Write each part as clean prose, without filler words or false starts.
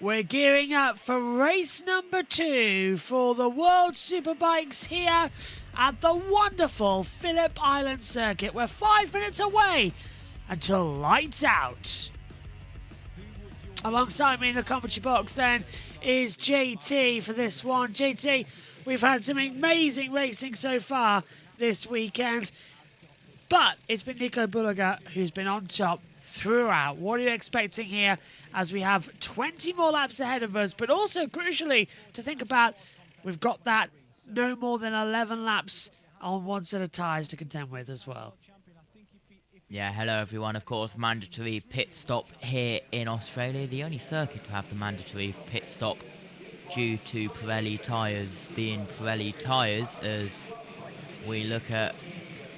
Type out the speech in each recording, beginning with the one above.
We're gearing up for race number 2 for the World Superbikes here at the wonderful Phillip Island circuit. We're 5 minutes away until lights out. Alongside me in the commentary box then is JT for this one. JT, we've had some amazing racing so far this weekend, but it's been Nico Bulliger who's been on top throughout. What are you expecting here as we have 20 more laps ahead of us, but also crucially to think about, we've got that no more than 11 laps on one set of tyres to contend with as well. Yeah, hello everyone. Of course, mandatory pit stop here in Australia. The only circuit to have the mandatory pit stop due to Pirelli tyres being Pirelli tyres, as we look at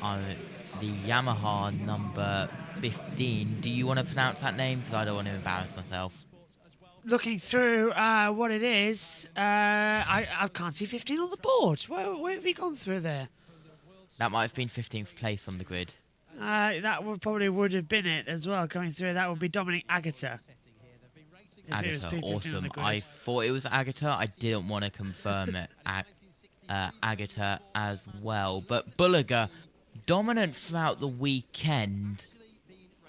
the Yamaha number 15. Do you want to pronounce that name? Because I don't want to embarrass myself. Looking through what it is, I can't see 15 on the board. Where have we gone through there? That might have been 15th place on the grid. That would have been it as well, coming through. That would be Dominic Agata. Agata, awesome. I thought it was Agata. I didn't want to confirm it. Agata as well. But Bulliger, dominant throughout the weekend.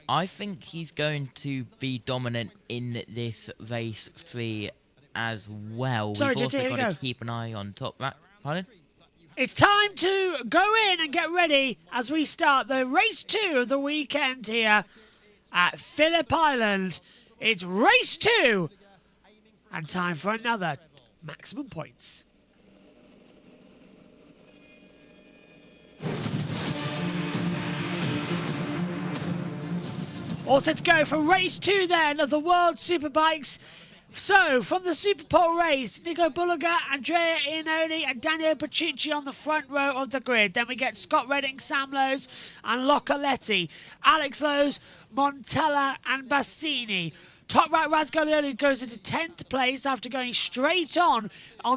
I think he's going to be dominant in this race 3 as well. Sorry, We've JT, also got to keep an eye on top. Pardon? It's time to go in and get ready as we start the race 2 of the weekend here at Phillip Island. It's race 2 and time for another maximum points. All set to go for race 2 then of the World Superbikes. So, from the Superpole race, Nico Bulliger, Andrea Iannone and Daniele Petrucci on the front row of the grid. Then we get Scott Redding, Sam Lowes and Locoletti. Alex Lowes, Montella and Bassini. Top right, Razgalioli goes into 10th place after going straight on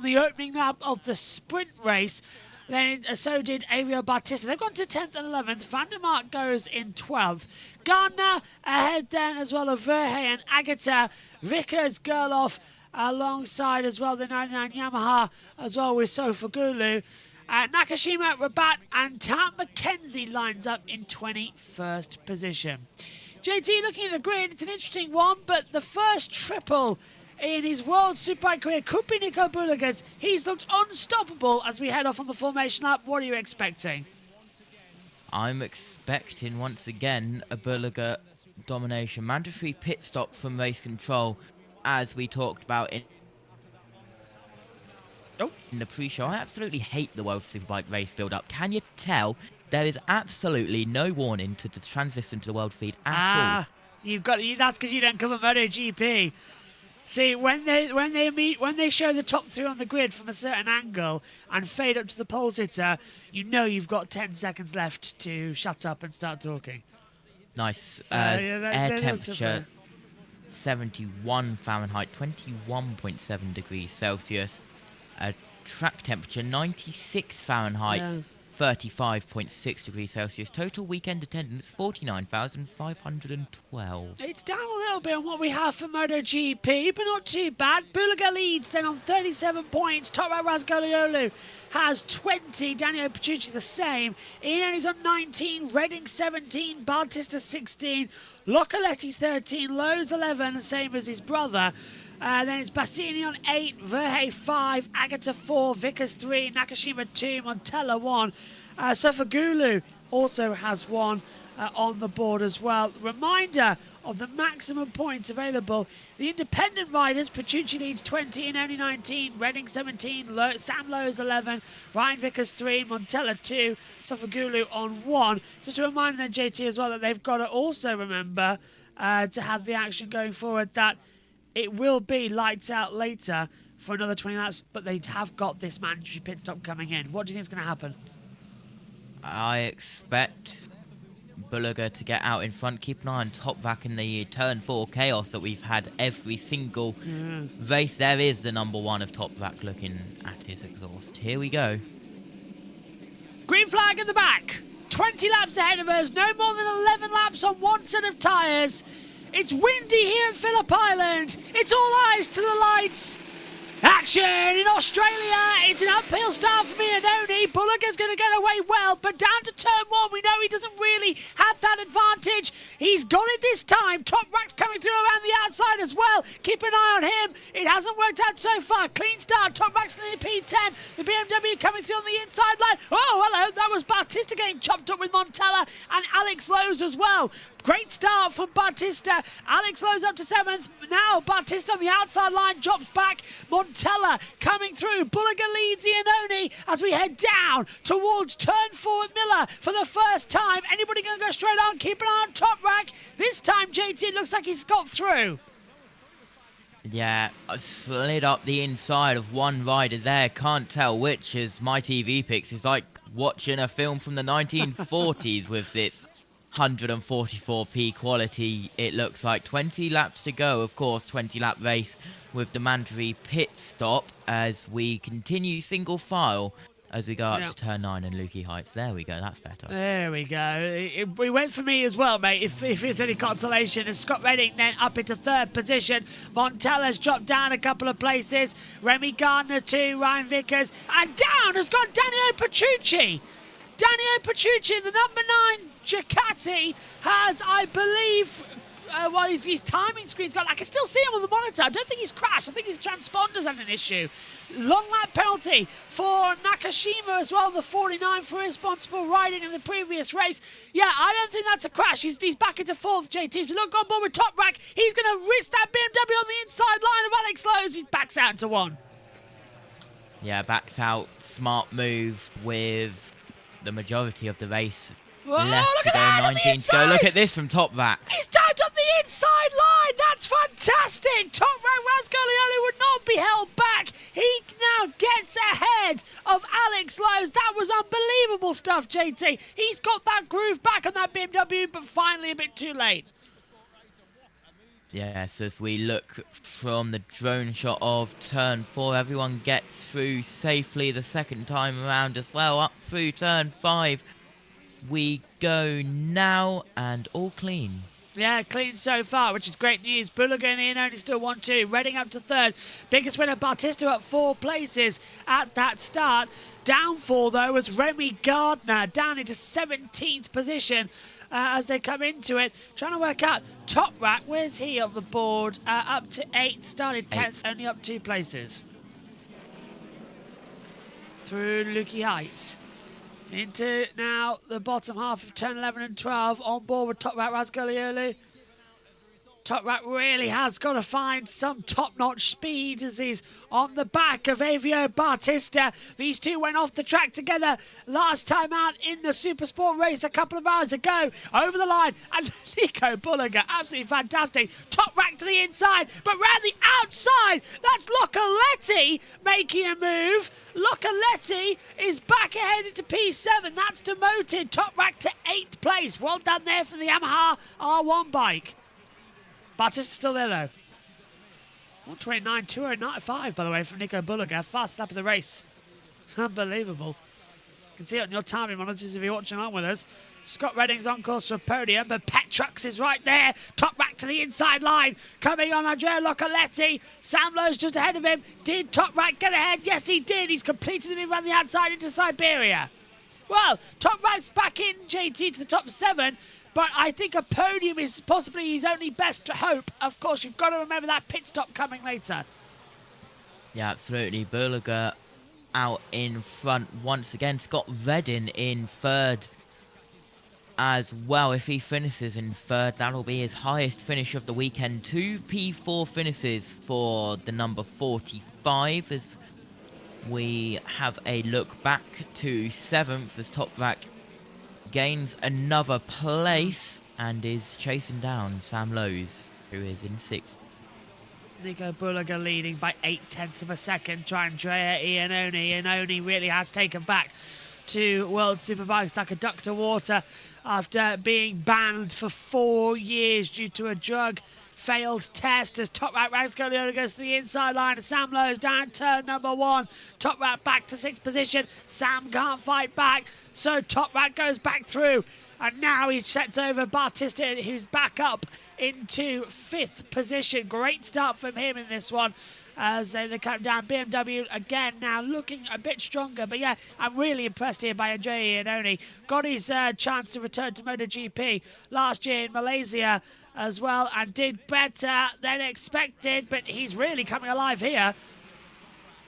the opening lap of the sprint race. Then so did Avio Bautista. They've gone to 10th and 11th. Van der Mark goes in 12th. Gardner ahead then as well of Verhey and Agata. Vickers, Gerloff alongside as well the 99 Yamaha as well with Sofagulu. Nakashima, Rabat and Tam McKenzie lines up in 21st position. JT, looking at the grid, it's an interesting one, but the first triple in his World Superbike career could be Nico Bulliger's. He's looked unstoppable as we head off on the formation lap. What are you expecting? I'm expecting, once again, a Bulliger domination. Mandatory pit stop from race control, as we talked about in the pre-show. I absolutely hate the World Superbike race build-up. Can you tell? There is absolutely no warning to the transition to the world feed at all. That's because you don't cover MotoGP. See, when they show the top 3 on the grid from a certain angle and fade up to the pole sitter, you know you've got 10 seconds left to shut up and start talking. Nice. So, air temperature 71 Fahrenheit, 21.7 degrees Celsius. Track temperature 96 Fahrenheit. 35.6 degrees Celsius. Total weekend attendance 49,512. It's down a little bit on what we have for MotoGP, but not too bad. Bulliger leads then on 37 points. Top right Razgalioli has 20. Daniele Petrucci the same. Iannone's on 19. Redding 17. Bautista 16. Locoletti 13. Lowes 11, the same as his brother. Then it's Bassini on 8, Verhey 5, Agata 4, Vickers 3, Nakashima 2, Montella 1. Sofagulu also has 1 on the board as well. Reminder of the maximum points available. The independent riders, Petrucci leads 20, Iannone 19, Redding 17, Sam Lowes 11, Ryan Vickers 3, Montella 2, Sofagulu on 1. Just a reminder then, JT, as well, that they've got to also remember to have the action going forward that it will be lights out later for another 20 laps, but they have got this mandatory pit stop coming in. What do you think is going to happen? I expect Bulliger to get out in front. Keep an eye on Top Rack in the Turn 4 chaos that we've had every single race. There is the number 1 of Top Rack looking at his exhaust. Here we go. Green flag in the back. 20 laps ahead of us. No more than 11 laps on one set of tyres. It's windy here at Phillip Island. It's all eyes to the lights. Action in Australia. It's an uphill start for Iannone. Bulloger's going to get away well, but down to turn 1, we know he doesn't really have that advantage. He's got it this time. Top Rack's coming through around the outside as well. Keep an eye on him. It hasn't worked out so far. Clean start. Top Rack's in the P10. The BMW coming through on the inside line. Oh, hello. That was Bautista getting chopped up with Montella and Alex Lowe's as well. Great start from Bautista. Alex Lowe's up to 7th. Now Bautista on the outside line drops back. Montella coming through. Bulloger leads Iannone as we head down towards turn 4 at Miller for the first time. Anybody going to go straight on? Keep an eye on Top Rack. This time, JT, it looks like he's got through. Yeah, I slid up the inside of one rider there. Can't tell which, as my TV picks. It's like watching a film from the 1940s with its 144p quality. It looks like 20 laps to go. Of course, 20-lap race with the mandatory pit stop as we continue single file as we go up to turn 9 and Lukey Heights. There we go, that's better. There we go. It went for me as well, mate, if it's any consolation. And Scott Redding then up into 3rd position. Montella's dropped down a couple of places. Remy Gardner too, Ryan Vickers. And down has gone Daniel Petrucci. Daniel Petrucci, the number 9 Ducati, has, I believe, well, his timing screen's gone. I can still see him on the monitor. I don't think he's crashed. I think his transponder's had an issue. Long lap penalty for Nakashima as well, the 49 for irresponsible riding in the previous race. Yeah, I don't think that's a crash. He's back into 4th, JT. If you look on board with Top Rack, he's going to risk that BMW on the inside line of Alex Lowe's. He backs out into 1. Yeah, backs out. Smart move with the majority of the race. Whoa, left to go, 19 to go. Look at this from Top Rack. He's timed on the inside line. That's fantastic. Top Rack Razgolioli would not be held back. He now gets ahead of Alex Lowe's. That was unbelievable stuff, JT. He's got that groove back on that BMW, but finally a bit too late. Yes, as we look from the drone shot of turn 4, everyone gets through safely the second time around as well. Up through turn 5 we go now, and all clean. Yeah, clean so far, which is great news. Bulloger and Iannone still 1-2. Redding up to 3rd. Biggest winner, Bautista, up 4 places at that start. Down 4, though, was Remy Gardner, down into 17th position as they come into it. Trying to work out Top Rack. Where's he on the board? Up to 8th, started 10th, only up 2 places. Through Lukey Heights. Into now the bottom half of turn 11 and 12, on board with Top Rack Razgolioli. Top Rack really has got to find some top-notch speed as he's on the back of Avio Bautista. These two went off the track together last time out in the Supersport race a couple of hours ago. Over the line, and Nico Bulloger, absolutely fantastic. Top Rack to the inside, but round the outside, that's Locoletti making a move. Locoletti is back ahead into P7. That's demoted Top Rack to 8th place. Well done there from the Yamaha R1 bike. Bautista's still there, though. 129, 209.5, by the way, from Nico Bulloger. Fast lap of the race. Unbelievable. You can see it on your timing monitors if you're watching along with us. Scott Redding's on course for a podium, but Petrux is right there. Top Rack to the inside line. Coming on Andrea Locoletti. Sam Lowe's just ahead of him. Did Top Rack get ahead? Yes, he did. He's completed the move around the outside into Siberia. Well, Top Rack's back in, JT, to the top 7. But I think a podium is possibly his only best hope. Of course, you've got to remember that pit stop coming later. Yeah, absolutely. Bulloger out in front once again. Scott Redding in 3rd as well. If he finishes in 3rd, that'll be his highest finish of the weekend. 2 P4 finishes for the number 45 as we have a look back to 7th as Top Rack gains another place and is chasing down Sam Lowe's, who is in 6th. Nico Bulloger leading by 0.8 of a second. Try Andrea Iannone. Iannone really has taken back to World Superbikes like a duck to water after being banned for 4 years due to a drug failed test as Top Rat Ragscoliota goes to the inside line. Sam Lowe's down turn number 1. Top Rat back to 6th position. Sam can't fight back, so Top Rat goes back through. And now he sets over Batista, who's back up into 5th position. Great start from him in this one as they come down. BMW again now looking a bit stronger. But yeah, I'm really impressed here by Andrea Iannone. Got his chance to return to MotoGP last year in Malaysia as well and did better than expected. But he's really coming alive here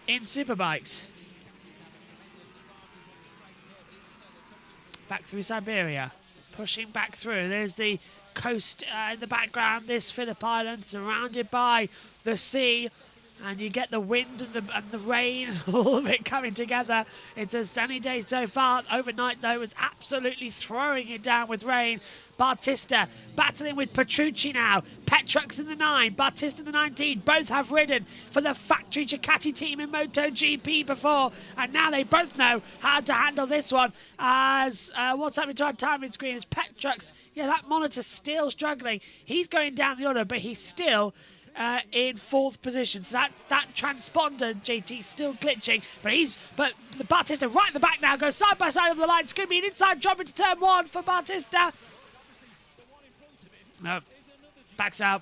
in Superbikes. Back through Siberia, pushing back through. There's the coast in the background, this Phillip Island, surrounded by the sea. And you get the wind and the rain and all of it coming together. It's a sunny day so far. Overnight, though, was absolutely throwing it down with rain. Batista battling with Petrucci now. Petrux in the 9, Batista in the 19. Both have ridden for the factory Ducati team in MotoGP before. And now they both know how to handle this one. As what's happening to our timing screen is Petrux. Yeah, that monitor's still struggling. He's going down the order, but he's still in 4th position. So that transponder, JT, still glitching. But the Batista right in the back now goes side by side of the line. It's going to be an inside drop into turn 1 for Batista. No, backs out.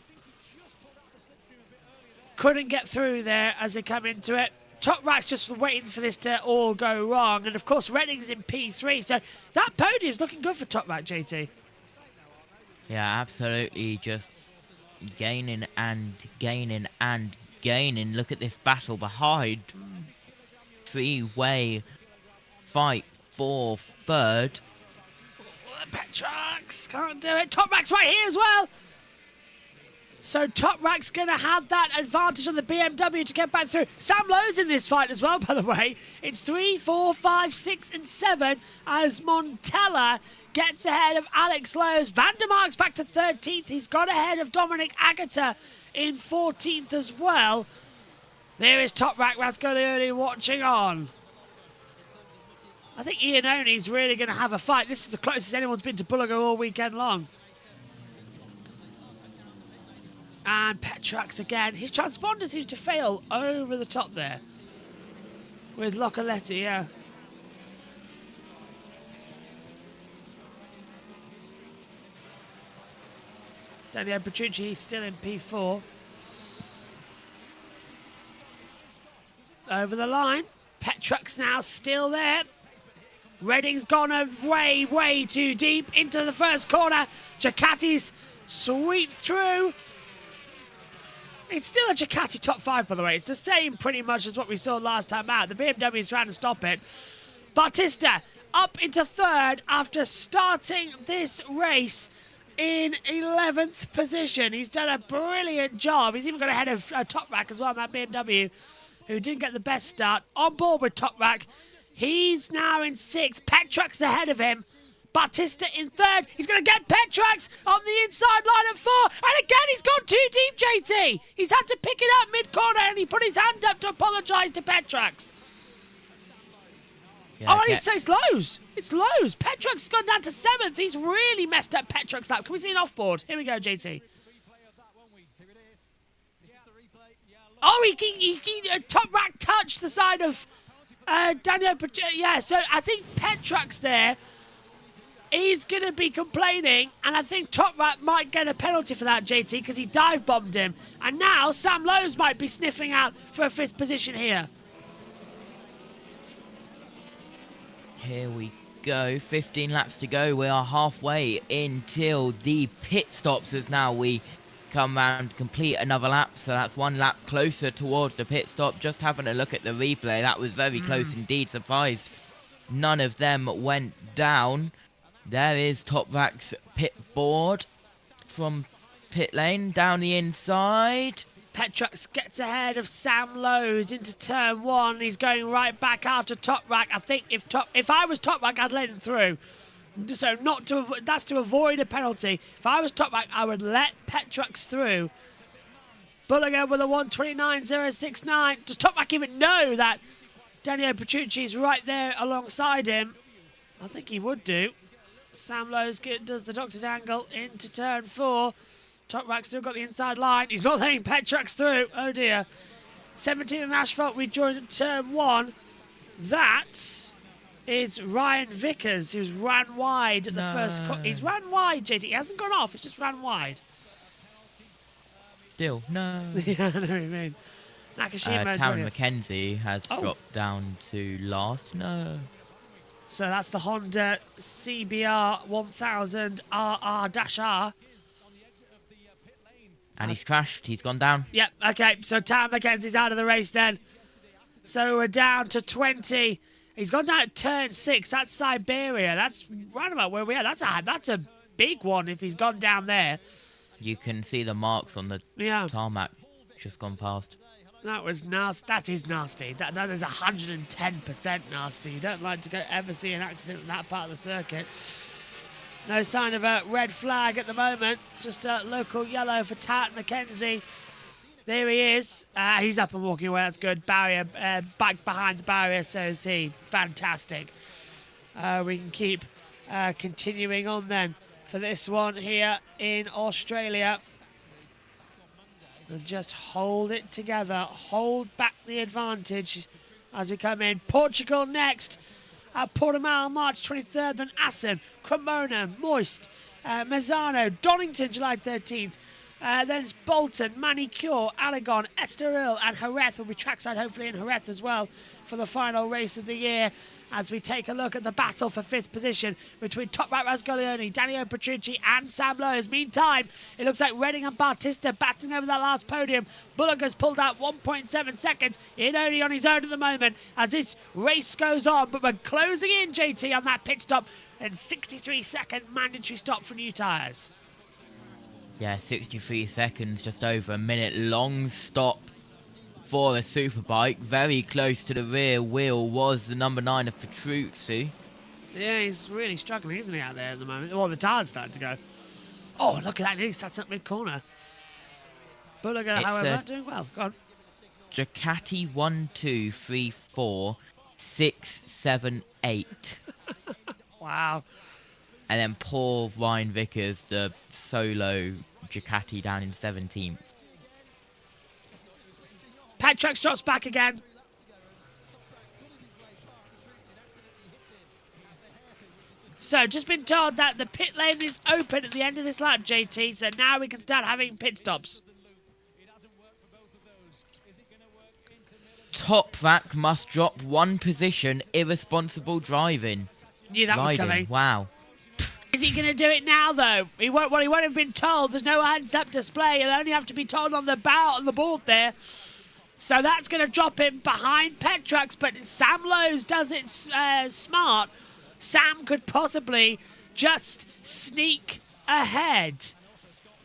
Couldn't get through there as they come into it. Top Rat's just waiting for this to all go wrong. And of course, Redding's in P3. So that podium's looking good for Top Rat, JT. Yeah, absolutely. Just gaining and gaining and gaining. Look at this battle behind. 3-way fight for 3rd. Petrux can't do it. Top Rat's right here as well. So Top Rat's going to have that advantage on the BMW to get back through. Sam Lowe's in this fight as well, by the way. It's 3, 4, 5, 6 and 7 as Montella gets ahead of Alex Lowe's. Vandermark's back to 13th. He's got ahead of Dominic Agata in 14th as well. There is Top Rat Ragscoliota watching on. I think Iannone's really going to have a fight. This is the closest anyone's been to Bullaga all weekend long. And Petrux again. His transponder seems to fail over the top there. With Localetti, yeah. Daniel Petrucci still in P4. Over the line. Petrux now still there. Redding's gone way, way too deep into the first corner. Ducati's sweep through. It's still a Ducati top 5, by the way. It's the same pretty much as what we saw last time out. The BMW is trying to stop it. Batista up into 3rd after starting this race in 11th position. He's done a brilliant job. He's even got ahead of Top Rat as well, that BMW, who didn't get the best start. On board with Top Rat. He's now in 6th. Petrux ahead of him. Batista in 3rd. He's going to get Petrux on the inside line at 4. And again, he's gone too deep, JT. He's had to pick it up mid-corner and he put his hand up to apologise to Petrux. Yeah, oh, and he says Lowe's. It's Lowe's. Petrux has gone down to 7th. He's really messed up Petrux lap. Can we see an off-board? Here we go, JT. Oh, he Top Rat touched the side of Daniel. Yeah, so I think Petrux there is going to be complaining, and I think Top Rat might get a penalty for that, JT, because he dive-bombed him. And now Sam Lowe's might be sniffing out for a 5th position here. Here we go. 15 laps to go. We are halfway until the pit stops as now we come round to complete another lap. So that's 1 lap closer towards the pit stop. Just having a look at the replay. That was very close indeed. Surprised none of them went down. There is Top Rat's pit board from pit lane down the inside. Petrux gets ahead of Sam Lowe's into turn 1. He's going right back after Top Rat. I think if I was Top Rat, I'd let him through. So that's to avoid a penalty. If I was Top Rat, I would let Petrux through. Bullaga with a 1:29.069. Does Top Rat even know that Daniel Petrucci is right there alongside him? I think he would do. Sam Lowe's does the doctored angle into turn 4. Top Rack still got the inside line. He's not letting Petrax through. Oh dear. 17 on asphalt. We joined at turn 1. That is Ryan Vickers, who's ran wide at the first. He's ran wide, JD. He hasn't gone off. It's just ran wide. Still, no. Yeah, I know what you mean. Nakashima. Taryn McKenzie has dropped down to last. No. So that's the Honda CBR 1000 RR-R. And he's crashed. He's gone down. Yep, okay. So Taryn McKenzie's out of the race then. So we're down to 20. He's gone down at turn 6. That's Siberia. That's right about where we are. That's a big one if he's gone down there. You can see the marks on the tarmac just gone past. That was nasty. That is nasty. That is 110% nasty. You don't like to ever see an accident in that part of the circuit. No sign of a red flag at the moment. Just a local yellow for Taryn McKenzie. There he is. He's up and walking away. That's good. Barrier, back behind the barrier, so is he. Fantastic. We can keep continuing on then for this one here in Australia. And just hold it together. Hold back the advantage as we come in. Portugal next. Portimao, March 23rd. Then Assen, Cremona, Moist, Mazzano, Donington, July 13th. Then it's Bolton, Manicure, Aragon, Estoril, and Jerez will be trackside, hopefully in Jerez as well, for the final race of the year. As we take a look at the battle for 5th position between Top Rat Rasgolioni, Daniel Petrucci, and Sam Lowe's. Meantime, it looks like Redding and Bautista battling over that last podium. Bullock has pulled out 1.7 seconds, only on his own at the moment as this race goes on. But we're closing in, JT, on that pit stop, and 63-second mandatory stop for new tyres. Yeah, 63 seconds, just over a minute. Long stop for a superbike. Very close to the rear wheel was the number 9 of Petrucci. Yeah, he's really struggling, isn't he, out there at the moment? Well, the tyre's starting to go. Oh, look at that. He sat up mid-corner. Bullock, however, not doing well. Go on. Ducati 1, 2, 3, 4, 6, 7, 8. Wow. And then poor Ryan Vickers, the solo Ducati, down in 17th. Petrax drops back again. So, just been told that the pit lane is open at the end of this lap, JT, so now we can start having pit stops. Top Rack must drop 1 position, irresponsible driving. Knew that was coming. Wow. Is he going to do it now, though? He won't have been told. There's no hands-up display. He'll only have to be told on the board there. So that's going to drop him behind Petrax, but Sam Lowe's does it smart. Sam could possibly just sneak ahead.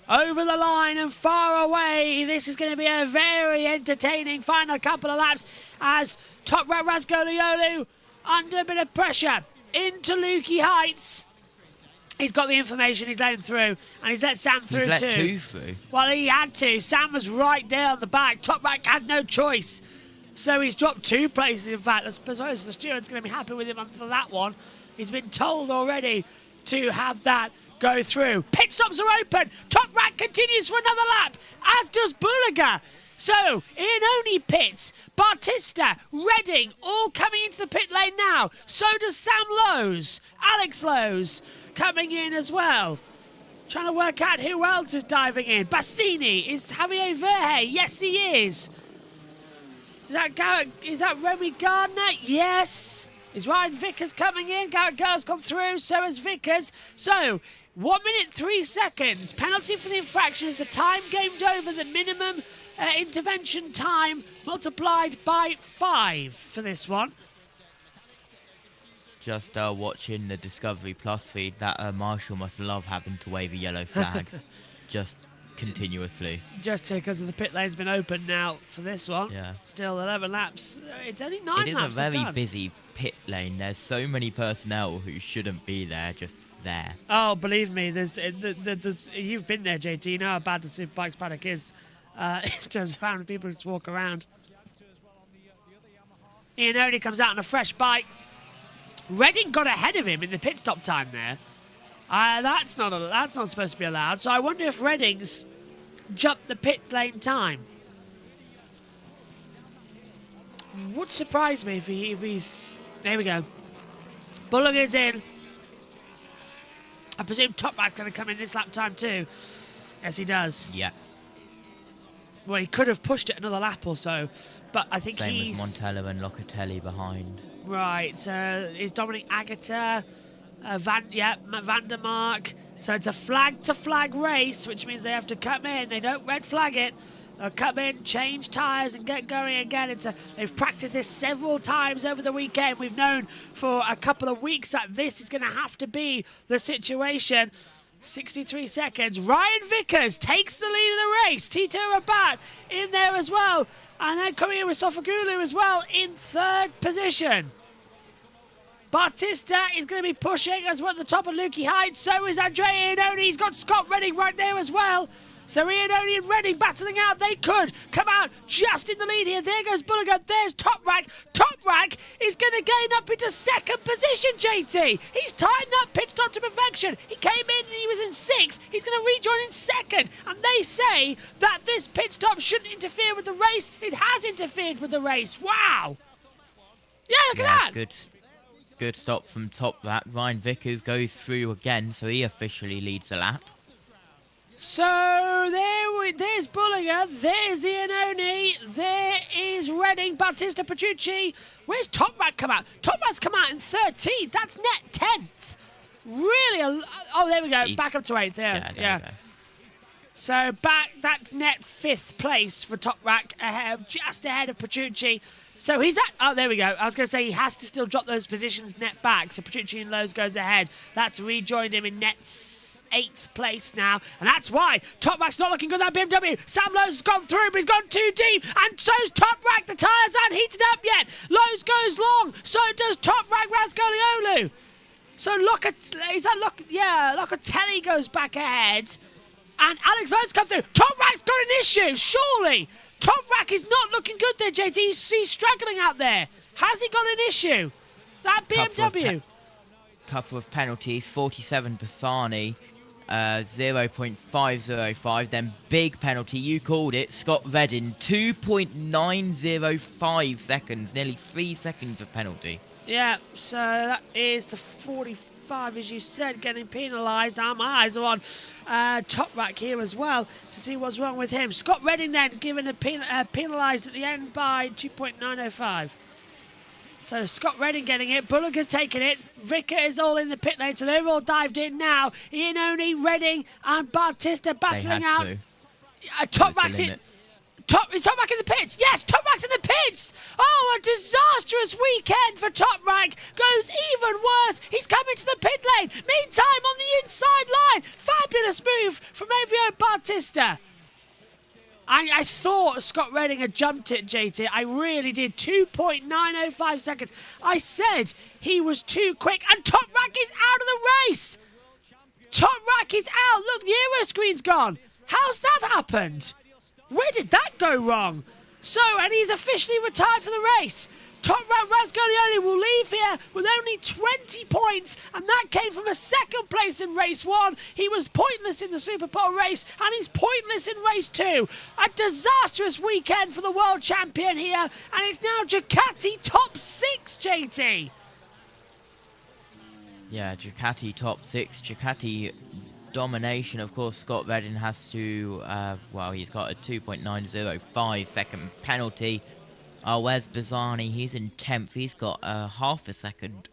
Over the line and far away. This is going to be a very entertaining final couple of laps as Top Rat Rasgoliolu under a bit of pressure into Lukey Heights. He's got the information, he's let him through, and he's let Sam through too. He's let 2 through? Well, he had to. Sam was right there on the back. Top Rat had no choice. So he's dropped 2 places, in fact. I suppose the steward's going to be happy with him for that one. He's been told already to have that go through. Pit stops are open. Top Rat continues for another lap, as does Bulliger. So, Iannone pits, Bautista, Redding, all coming into the pit lane now. So does Sam Lowe's, Alex Lowe's coming in as well. Trying to work out who else is diving in. Bassini, is Javier Verhe? Yes, he is. Is that Romy Gardner? Yes. Is Ryan Vickers coming in? Garrett Girl's gone through, so has Vickers. So, 1 minute 3 seconds. Penalty for the infraction is the time gamed over, the minimum intervention time multiplied by 5 for this one. Just watching the Discovery Plus feed, that Marshall must love having to wave a yellow flag just continuously. Just because the pit lane's been open now for this one. Yeah. Still 11 laps. It's only 9 laps. It is a very busy pit lane. There's so many personnel who shouldn't be there, just there. Oh, believe me, there's you've been there, JT. You know how bad the Superbikes paddock is in terms of how many people just walk around. Iannone comes out on a fresh bike. Redding got ahead of him in the pit stop time there. That's not supposed to be allowed. So I wonder if Redding's jumped the pit lane time. Would surprise me if he's... There we go. Bullinger's in. I presume Toprak's going to come in this lap time too. Yes, he does. Yeah. Well, he could have pushed it another lap or so, but I think Same he's... with Montello and Locatelli behind. Right, so is Dominic Agata, Vandermark. So it's a flag-to-flag race, which means they have to come in. They don't red flag it. They'll come in, change tyres, and get going again. They've practiced this several times over the weekend. We've known for a couple of weeks that this is going to have to be the situation. 63 seconds. Ryan Vickers takes the lead of the race. Tito Rabat in there as well. And then coming in with Sofagulu as well in third position. Bautista is going to be pushing as well at the top of Lukey Heights. So is Andrea Iannone. He's got Scott Redding right there as well. So Iannone and Redding battling out. They could come out just in the lead here. There goes Bullinger. There's Toprak. Toprak is going to gain up into second position, JT. He's timed that pit stop to perfection. He came in and he was in sixth. He's going to rejoin in second. And they say that this pit stop shouldn't interfere with the race. It has interfered with the race. Wow. Yeah, look at that. Good stop from Toprak. Ryan Vickers goes through again, so he officially leads the lap. So there's Bullinger, there's Iannone, there is Redding, Bautista, Petrucci. Where's Toprak come out? Toprak's come out in 13th. That's net 10th. Really? Oh, there we go. Back up to 8th. Yeah. There we go. So that's net 5th place for Toprak, just ahead of Petrucci. So he's at... Oh, there we go. I was going to say he has to still drop those positions net back. So Petrucci and Lowe's goes ahead. That's rejoined him in net 8th place now, and that's why Toprak's not looking good, that BMW. Sam Lowe's has gone through, but he's gone too deep, and so's Toprak. The tyres aren't heated up yet. Lowe's goes long, so does Toprak Razgoliolu. So Locatelli goes back ahead, and Alex Lowe's come through. Toprak's got an issue, surely. Toprak is not looking good there, JT. He's struggling out there. Has he got an issue? That BMW. Couple of penalties, 47 Bassani. 0.505, then big penalty, you called it, Scott Redding, 2.905 seconds, nearly 3 seconds of penalty. Yeah, so that is the 45, as you said, getting penalised. My eyes are on Toprak here as well to see what's wrong with him. Scott Redding then given penalised at the end by 2.905. So Scott Redding getting it, Bullinger's taking it, Vicker is all in the pit lane, so they're all dived in now. Iannone, Redding and Bautista battling out. Toprak's in. Is Toprak in the pits? Yes, Toprak's in the pits! Oh, a disastrous weekend for Toprak. Goes even worse. He's coming to the pit lane. Meantime, on the inside line, fabulous move from Avio Bautista. I thought Scott Redding had jumped it, JT. I really did. 2.905 seconds. I said he was too quick, and Toprak is out of the race. Toprak is out. Look, the aero screen's gone. How's that happened? Where did that go wrong? So, and he's officially retired for the race. Toprak Razgoliolu will leave here with only 20 points, and that came from a second place in race 1. He was pointless in the Super Pole race, and he's pointless in race 2. A disastrous weekend for the world champion here, and it's now Ducati top 6, JT. Yeah, Ducati top 6, Ducati domination. Of course, Scott Redding has to, he's got a 2.905 second penalty. Where's Bassani? He's in 10th. He's got half a second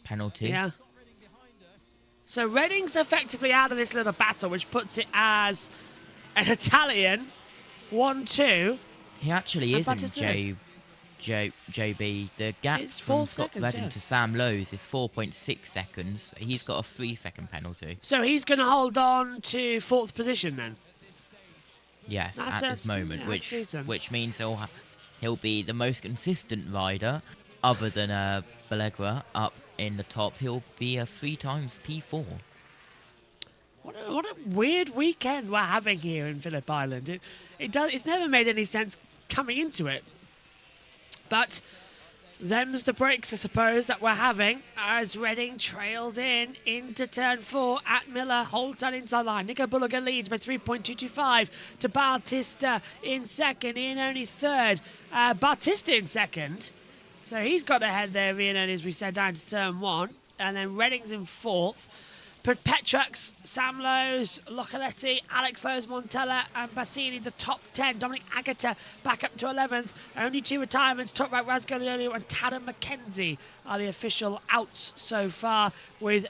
penalty. Yeah. So Redding's effectively out of this little battle, which puts it as an Italian 1-2. He actually is in JB. The gap from Scott Redding to Sam Lowe's is 4.6 seconds. He's got a 3-second penalty. So he's going to hold on to 4th position then? Yes, at this moment, which means he'll be the most consistent rider, other than Bellegra up in the top. He'll be a 3 times P4. What a weird weekend we're having here in Phillip Island. It's never made any sense coming into it. But them's the breaks, I suppose, that we're having as Redding trails into turn 4 at Miller, holds that inside line. Nico Bulliger leads by 3.225 to Bautista in second, Iannone third. Bautista in second, so he's got ahead there of Iannone, as we said, down to turn 1. And then Redding's in fourth. Petrux, Sam Lowe's, Locoletti, Alex Lowe's, Montella and Bassini, the top 10. Dominic Agata back up to 11th. Only 2 retirements. Toprak, Razgoliolio and Tatum McKenzie are the official outs so far, with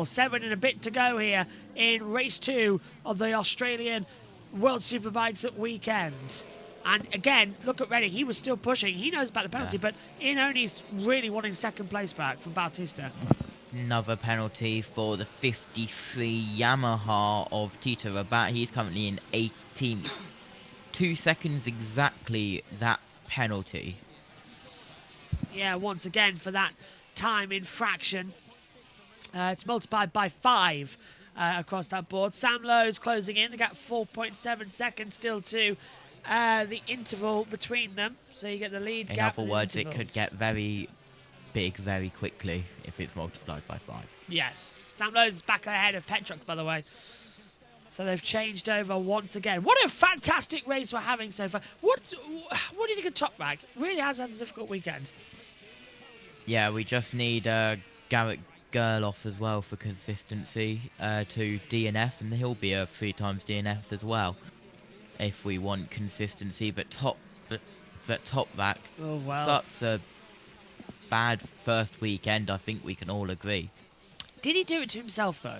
7 and a bit to go here in race 2 of the Australian World Superbikes at weekend. And again, look at Redding. He was still pushing. He knows about the penalty, but Iannone's really wanting second place back from Bautista. Another penalty for the 53 Yamaha of Tito Rabat. He's currently in 18th. 2 seconds exactly, that penalty. Yeah, once again for that time infraction. It's multiplied by 5 across that board. Sam Lowe's closing in. They got 4.7 seconds still to the interval between them. So you get the lead gap. In other words, it could get very big very quickly if it's multiplied by 5. Yes. Sam Lowe's is back ahead of Petrux, by the way. So they've changed over once again. What a fantastic race we're having so far. What do you think of Toprak? Really has had a difficult weekend. Yeah, we just need Garrett Gerloff as well for consistency to DNF, and he'll be a 3 times DNF as well if we want consistency. But Toprak, oh, wow. Such a bad first weekend, I think we can all agree. Did he do it to himself though?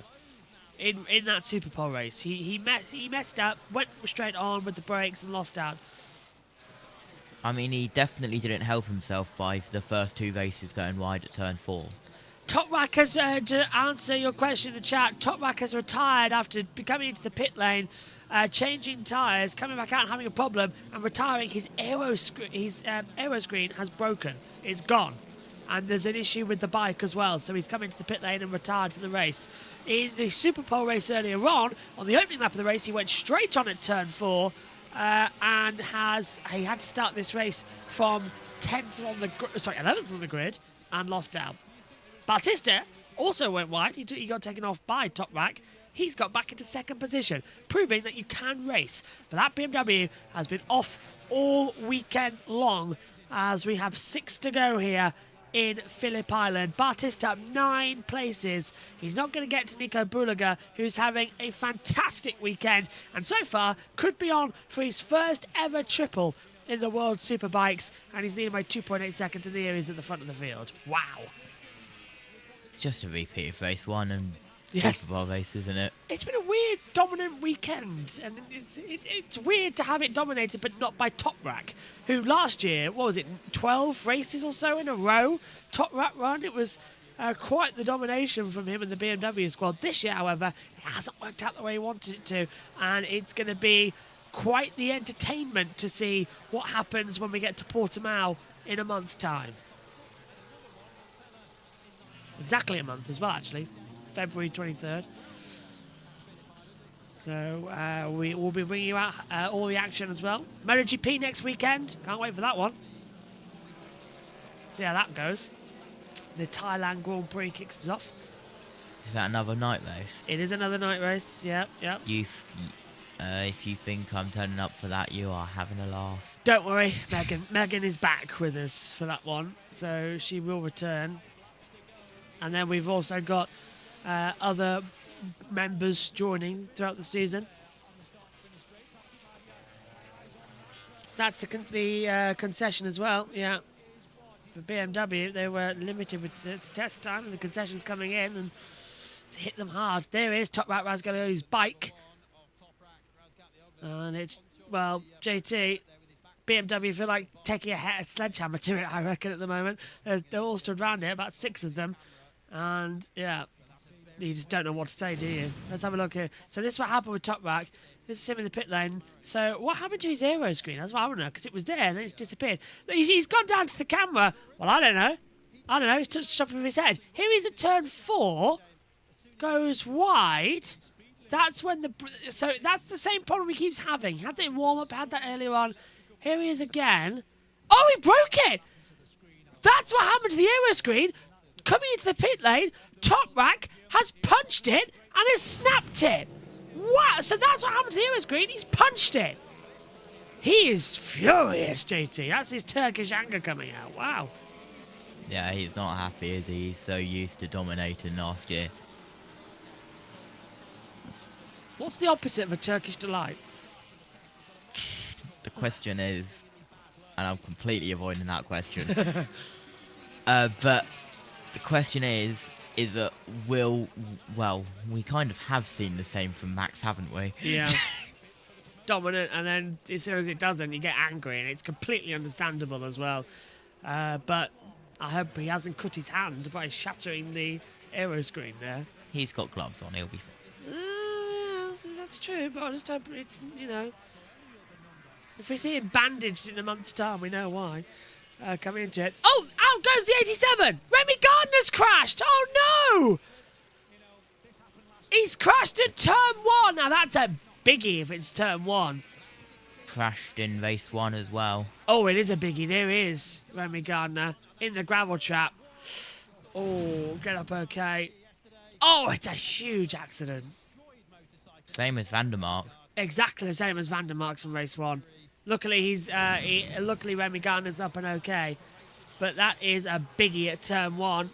In that Super Pole race, he messed up, went straight on with the brakes and lost out. I mean, he definitely didn't help himself by the first 2 races going wide at turn 4. Toprak has, to answer your question in the chat, Toprak has retired after coming into the pit lane, changing tyres, coming back out and having a problem, and retiring. His aero screen has broken. It's gone. And there's an issue with the bike as well, so he's come into the pit lane and retired from the race. In the Super Pole race earlier on the opening lap of the race, he went straight on at turn 4 and he had to start this race from 11th on the grid and lost out. Bautista also went wide. He got taken off by Toprak. He's got back into second position, proving that you can race. But that BMW has been off all weekend long, as we have 6 to go here in Phillip Island. Bautista up 9 places. He's not going to get to Nico Bulliger, who's having a fantastic weekend, and so far could be on for his first ever triple in the World Superbikes, and he's leading by 2.8 seconds in the areas at the front of the field. Wow. It's just a repeat of race 1 and yes. Super Bowl race, isn't it? It's been a weird, dominant weekend, and it's weird to have it dominated, but not by Toprak, who last year, 12 races or so in a row, Toprak run. It was quite the domination from him and the BMW squad. This year, however, it hasn't worked out the way he wanted it to, and it's going to be quite the entertainment to see what happens when we get to Portimao in a month's time. Exactly a month as well, actually. February 23rd. So we will be bringing you out all the action as well. MotoGP next weekend. Can't wait for that one. See how that goes. The Thailand Grand Prix kicks us off. Is that another night race? It is another night race. Yep. If you think I'm turning up for that, you are having a laugh. Don't worry, Megan is back with us for that one, so she will return. And then we've also got other members joining throughout the season. That's the concession as well, yeah. For BMW, they were limited with the test time, and the concession's coming in, and it's hit them hard. There is Toprak Razgalioli's bike. And it's, well, JT, BMW feel like taking a sledgehammer to it, I reckon, at the moment. They're all stood around it, about 6 of them. And, yeah, you just don't know what to say, do you? Let's have a look here. So this is what happened with Toprak. This is him in the pit lane. So what happened to his aero screen? That's what I want to know, because it was there and then it's disappeared. He's gone down to the camera. Well, I don't know. He's touched the top of his head. Here he's at turn 4. Goes wide. That's when so that's the same problem he keeps having. He had that in warm-up, had that earlier on. Here he is again. Oh, he broke it! That's what happened to the aero screen. Coming into the pit lane, Top Rack has punched it and has snapped it. Wow, so that's what happened to the aero screen. He's punched it. He is furious, JT. That's his Turkish anger coming out. Wow. Yeah, he's not happy, is he? He's so used to dominating last year. What's the opposite of a Turkish delight? The question is, and I'm completely avoiding that question, but the question is that well, we kind of have seen the same from Max, haven't we? Yeah. Dominant, and then as soon as it doesn't, you get angry, and it's completely understandable as well. But I hope he hasn't cut his hand by shattering the aero screen there. He's got gloves on, he'll be fine. That's true, but I just hope it's, if we see him bandaged in a month's time, we know why. Coming into it. Oh, out goes the 87! Remy Gardner's crashed! Oh no! He's crashed at turn 1! Now that's a biggie if it's turn 1. Crashed in race 1 as well. Oh, it is a biggie. There is Remy Gardner in the gravel trap. Oh, get up okay. Oh, it's a huge accident. Same as Vandermark. Exactly the same as Vandermark's from race 1. Luckily, luckily Remy Gardner's up and okay. But that is a biggie at turn 1.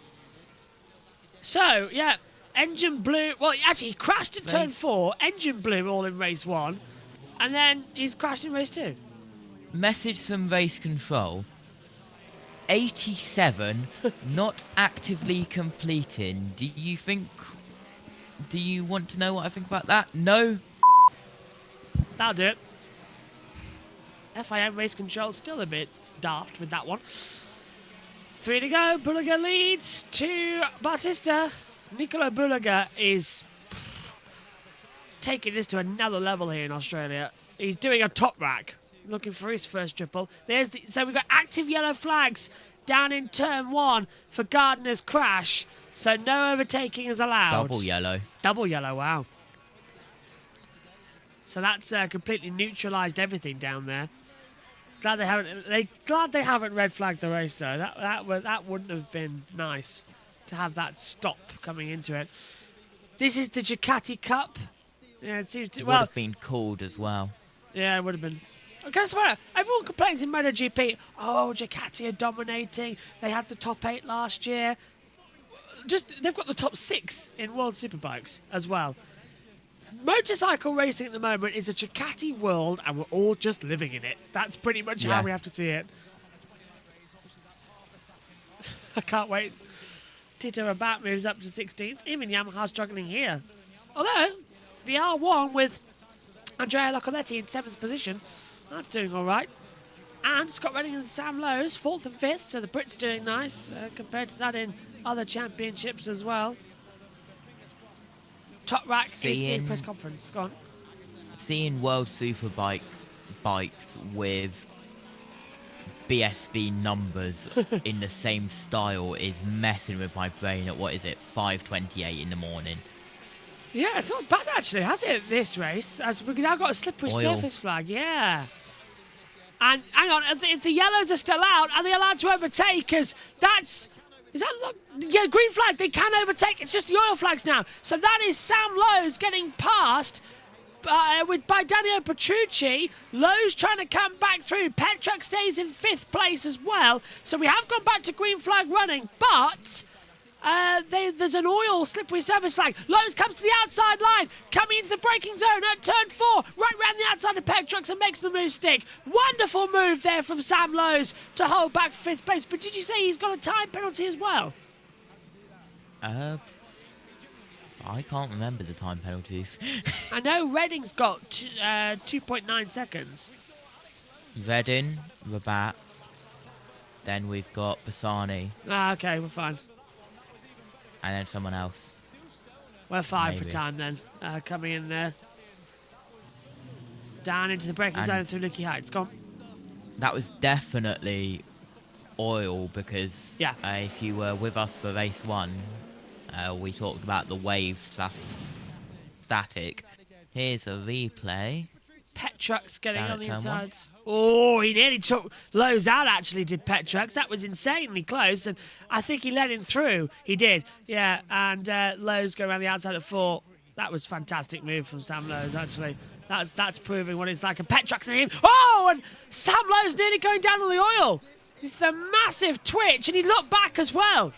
So, yeah, engine blew. Well, actually, he crashed at turn 4. Engine blew all in race 1. And then he's crashed in race 2. Message from race control. 87, not actively completing. Do you want to know what I think about that? No. That'll do it. FIM race control still a bit daft with that one. 3 to go. Bulaga leads to Bautista. Nicolo Bulaga is taking this to another level here in Australia. He's doing a top rack, looking for his first triple. So we've got active yellow flags down in turn 1 for Gardner's crash. So no overtaking is allowed. Double yellow. Double yellow, wow. So that's completely neutralised everything down there. Glad they haven't red flagged the race though. That wouldn't have been nice to have that stop coming into it. This is the Ducati Cup. Yeah, it seems to. It would have been called as well. Yeah, it would have been. Guess what? Everyone complains in MotoGP. Oh, Ducati are dominating. They had the top 8 last year. They've got the top 6 in World Superbikes as well. Motorcycle racing at the moment is a Ducati world, and we're all just living in it. That's pretty much how we have to see it. I can't wait. Tito Rabat moves up to 16th. Even Yamaha struggling here. Although, the R1 with Andrea Loccoletti in 7th position, that's doing all right. And Scott Redding and Sam Lowes, 4th and 5th, so the Brits doing nice compared to that in other championships as well. Top Rack is doing press conference. Go on. Seeing World Superbike bikes with BSB numbers in the same style is messing with my brain at, 5:28 in the morning. Yeah, it's not bad actually, has it, this race? As we've now got a slippery surface flag, yeah. And hang on, if the yellows are still out, are they allowed to overtake? Because yeah, green flag, they can overtake. It's just the oil flags now. So that is Sam Lowes getting past by Daniel Petrucci. Lowes trying to come back through. Petruck stays in 5th place as well. So we have gone back to green flag running, but there's an oil slippery surface flag. Lowes comes to the outside line, coming into the braking zone at turn 4, right round the outside of Petrucks and makes the move stick. Wonderful move there from Sam Lowes to hold back 5th place. But did you say he's got a time penalty as well? I can't remember the time penalties. I know Redding's got 2.9 seconds. Redding, Rabat, then we've got Bassani. Okay, we're fine. And then someone else. We're fine for time then. Coming in there. Down into the braking zone through Lucky Heights. Go on. That was definitely oil because if you were with us for race 1, we talked about the wave/static. Here's a replay. Petrux getting Down on at the turn one. inside. Oh, he nearly took Lowe's out, actually, did Petrux. That was insanely close, and I think he let him through. He did, yeah, and Lowe's going around the outside at 4. That was a fantastic move from Sam Lowe's, actually. That's proving what it's like. And Petrux and him. Oh, and Sam Lowe's nearly going down on the oil. It's the massive twitch, and he looked back as well.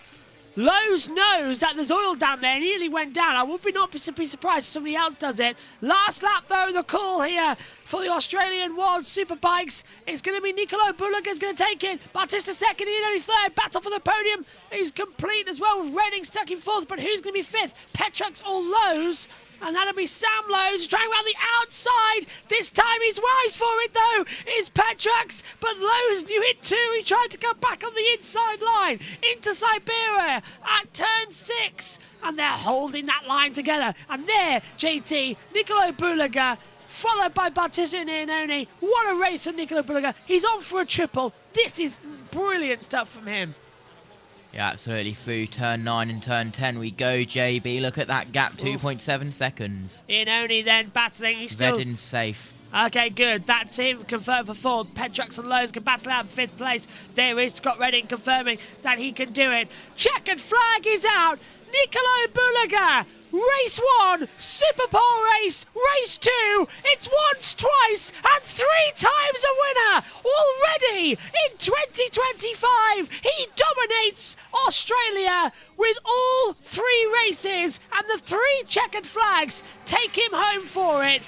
Lowe's knows that there's oil down there and nearly went down. I would not be surprised if somebody else does it. Last lap, though, the call here for the Australian World Superbikes. It's going to be Nicolo Bulliger's going to take it. Bautista second, Ian only third. Battle for the podium. He's complete as well with Redding stuck in 4th. But who's going to be 5th? Petrux or Lowe's? And that'll be Sam Lowe's trying around the outside. This time he's wise for it, though. It's Petrux, but Lowe's knew it too. He tried to go back on the inside line into Siberia at turn 6. And they're holding that line together. And there, JT, Nicolo Bulliger, followed by Bautista and Iannone. What a race from Nicolo Bulliger. He's on for a triple. This is brilliant stuff from him. Yeah, absolutely. Through turn 9 and turn 10 we go, JB. Look at that gap, 2.7 seconds. Iannone then battling. He's still... Redding's safe. Okay, good. That's him confirmed for 4th. Petrux and Lowe's can battle out for 5th place. There is Scott Redding confirming that he can do it. Checkered flag is out. Nicolo Bulliger. Race 1, Super Pole race. Race 2, it's once, twice, and 3 times a winner. Already in 2025, he dominates Australia with all 3 races, and the 3 checkered flags take him home for it.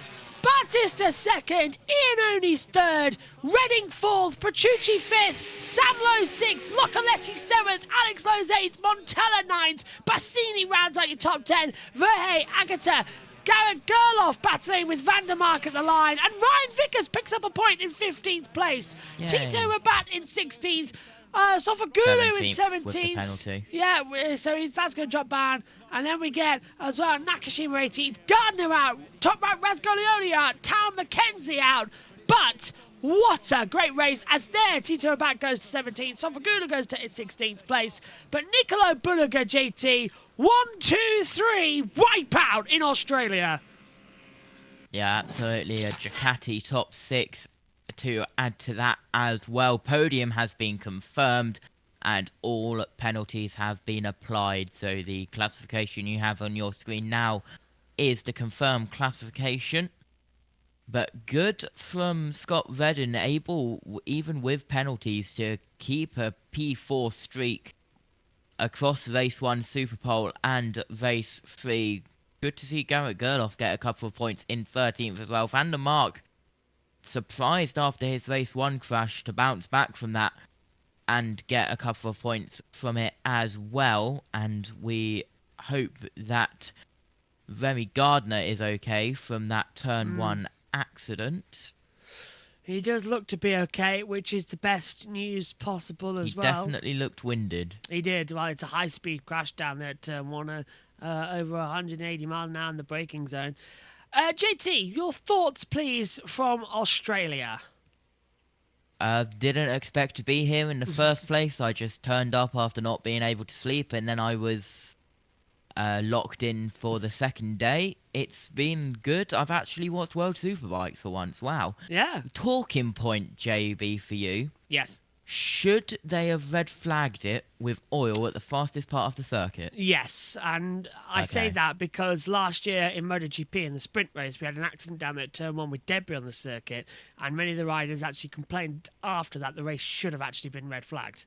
Bautista second, Iannone's third, Redding 4th, Petrucci 5th, Sam Lowe 6th, Locoletti 7th, Alex Lowe's 8th, Montella 9th, Bassini rounds out your top 10, Verhey, Agata, Garrett Gerloff battling with Vandermark at the line, and Ryan Vickers picks up a point in 15th place. Yay. Tito Rabat in 16th, Sofagulu in 17th. With the penalty. Yeah, so that's going to drop down. And then we get, as well, Nakashima 18th, Gardner out, Top Right Rasgolioni out, Town McKenzie out. But what a great race, as there, Tito Rabat goes to 17th, Sofagulu goes to 16th place. But Nicolo Bulliger, JT, 1, 2, 3, wipeout in Australia. Yeah, absolutely. A Ducati top 6 to add to that as well. Podium has been confirmed and all penalties have been applied. So the classification you have on your screen now is the confirmed classification. But good from Scott Redding, able, even with penalties, to keep a P4 streak across race 1 Superpole and race 3. Good to see Garrett Gerloff get a couple of points in 13th as well. Vandermark surprised after his race 1 crash to bounce back from that and get a couple of points from it as well. And we hope that Remy Gardner is okay from that turn 1 accident. He does look to be okay, which is the best news possible as well. He definitely looked winded. He did. Well, it's a high-speed crash down there at turn 1, over 180 miles an hour in the braking zone. JT, your thoughts, please, from Australia. Didn't expect to be here in the first place. I just turned up after not being able to sleep, and then I was locked in for the second day. It's been good. I've actually watched World Superbikes for once. Wow. Yeah. Talking point, JB, for you. Yes. Should they have red flagged it with oil at the fastest part of the circuit? Yes, and I say that because last year in MotoGP in the sprint race, we had an accident down there at turn 1 with debris on the circuit, and many of the riders actually complained after that the race should have actually been red flagged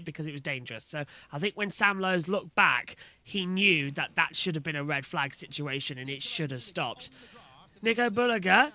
because it was dangerous. So I think when Sam Lowe's looked back, he knew that that should have been a red flag situation and it should have stopped. Nico Bulliger,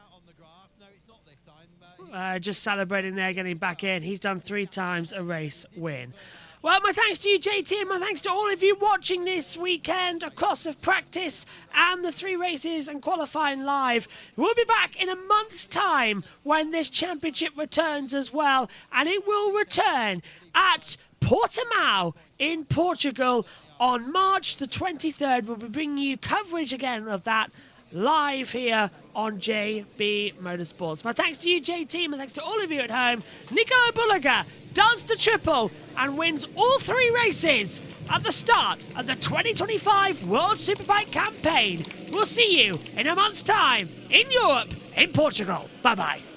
just celebrating there, getting back in. He's done 3 times a race win. Well, my thanks to you, JT, and my thanks to all of you watching this weekend across of practice and the 3 races and qualifying live. We'll be back in a month's time when this championship returns as well, and it will return at Portimao in Portugal on March the 23rd. We'll be bringing you coverage again of that live here on JB Motorsports. My thanks to you, JT, and thanks to all of you at home. Nicolo Bulliger does the triple and wins all 3 races at the start of the 2025 World Superbike campaign. We'll see you in a month's time in Europe in Portugal. Bye-bye.